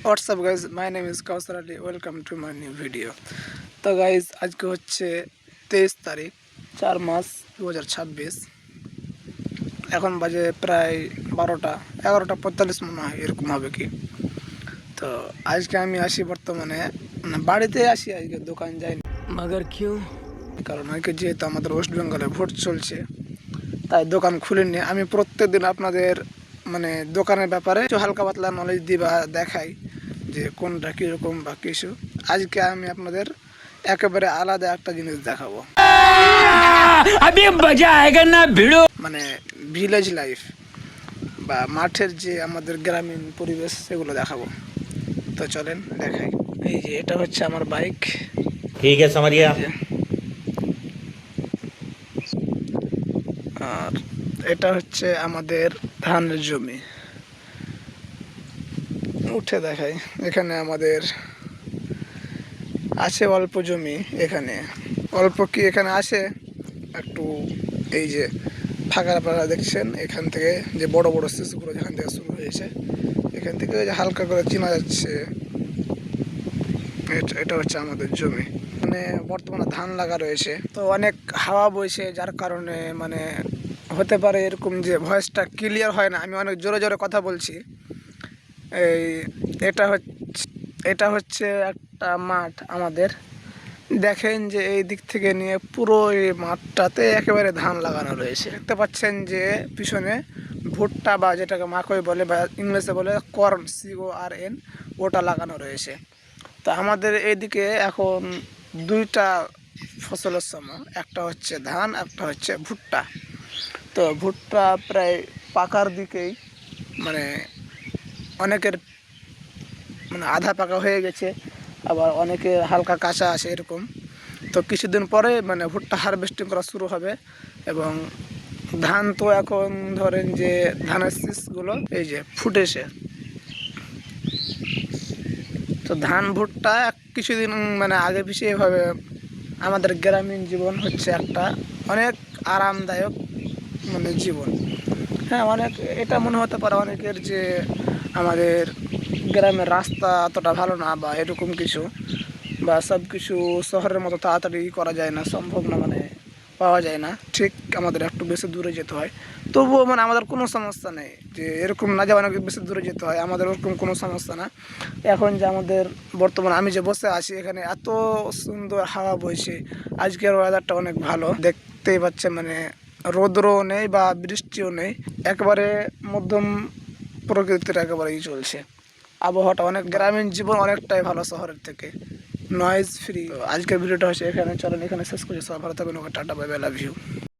What's up guys, my name is Kausar Ali, welcome to my new video। তো guys আজকে হচ্ছে 23 তারিখ 4 মাস 2026। এখন বাজে প্রায় 11:45 মনে হয়, এরকম হবে কি। তো আজকে আমি আসি বর্তমানে বাড়িতে আসি, আজকে দোকান যাইনি। मगर क्यों? কারণ আজকে যেহেতু আমাদের ওয়েস্ট বেঙ্গলে ভোট চলছে, তাই দোকান খুলিনি। আমি প্রত্যেকদিন আপনাদের দোকানের ব্যাপারে হালকা পাতলা নলেজ দিই বা দেখাই যে কোনটা কীরকম বা কিছু। আজকে আমি আপনাদের একেবারে আলাদা একটা জিনিস দেখাবো, ভিলেজ লাইফ বা মাঠের যে আমাদের গ্রামীণ পরিবেশ সেগুলো দেখাবো। তো চলেন দেখাই। এই যে এটা হচ্ছে আমার বাইক, ठीक है समझिए। আর এটা হচ্ছে আমাদের ধানের জমি। উঠে দেখাই, এখানে আমাদের আছে অল্প জমি। এখানে অল্প কি এখানে আছে একটু, এই যে ফাঁকা ফাঁকা দেখছেন, এখান থেকে যে বড় বড় শিশুগুলো যেখান থেকে শুরু হয়েছে, এখান থেকে হালকা করে চেনা যাচ্ছে এটা হচ্ছে আমাদের জমি। বর্তমানে ধান লাগা রয়েছে, তো অনেক হাওয়া বইছে, যার কারণে হতে পারে এরকম যে ভয়েসটা ক্লিয়ার হয় না। আমি অনেক জোরে জোরে কথা বলছি। এই এটা হচ্ছে একটা মাঠ আমাদের। দেখেন যে এই দিক থেকে নিয়ে পুরো এই মাঠটাতে একেবারে ধান লাগানো রয়েছে। দেখতে পাচ্ছেন যে পিছনে ভুট্টা বা যেটাকে মাকই বলে বা ইংলিশে বলে কর্ন, CORN, ওটা লাগানো রয়েছে। তো আমাদের এইদিকে এখন দুইটা ফসলের সময়, একটা হচ্ছে ধান, একটা হচ্ছে ভুট্টা। তো ভুট্টা প্রায় পাকার দিকেই, অনেকের আধা পাকা হয়ে গেছে, আবার অনেকের হালকা কাঁচা আছে এরকম। তো কিছুদিন পরে ভুট্টা হারভেস্টিং করা শুরু হবে। এবং ধান তো এখন ধরেন যে ধানের শীষগুলো এই যে ফুটেছে। তো ধান ভুট্টা কিছুদিন আগে পিছিয়ে এভাবে আমাদের গ্রামীণ জীবন হচ্ছে একটা অনেক আরামদায়ক জীবন। হ্যাঁ, অনেক এটা মনে হতে পারে অনেকের যে আমাদের গ্রামের রাস্তা অতটা ভালো না বা এরকম কিছু, বা সব কিছু শহরের মতো তাড়াতাড়ি করা যায় না, সম্ভব না, পাওয়া যায় না। ঠিক আমাদের একটু বেশি দূরে যেতে হয়। তবুও আমাদের কোনো সমস্যা নেই যে এরকম না যে অনেক বেশি দূরে যেতে হয়, আমাদের ওরকম কোনো সমস্যা না। এখন যে আমাদের বর্তমানে আমি যে বসে আছি, এখানে এত সুন্দর হাওয়া বইছে। আজকের ওয়েদারটা অনেক ভালো, দেখতেই পাচ্ছেন, রৌদ্রও নেই বা বৃষ্টিও নেই, একেবারে মধ্যম প্রকৃতির একেবারেই চলছে। আবহাওয়াটা অনেক, গ্রামীণ জীবন অনেকটাই ভালো শহরের থেকে, নয়েজ ফ্রি। আজকের ভিডিওটা হচ্ছে এখানে। চলেন এখানে শেষ করছি। সবাই ভালো থাকবেন, tata, bye bye, love you.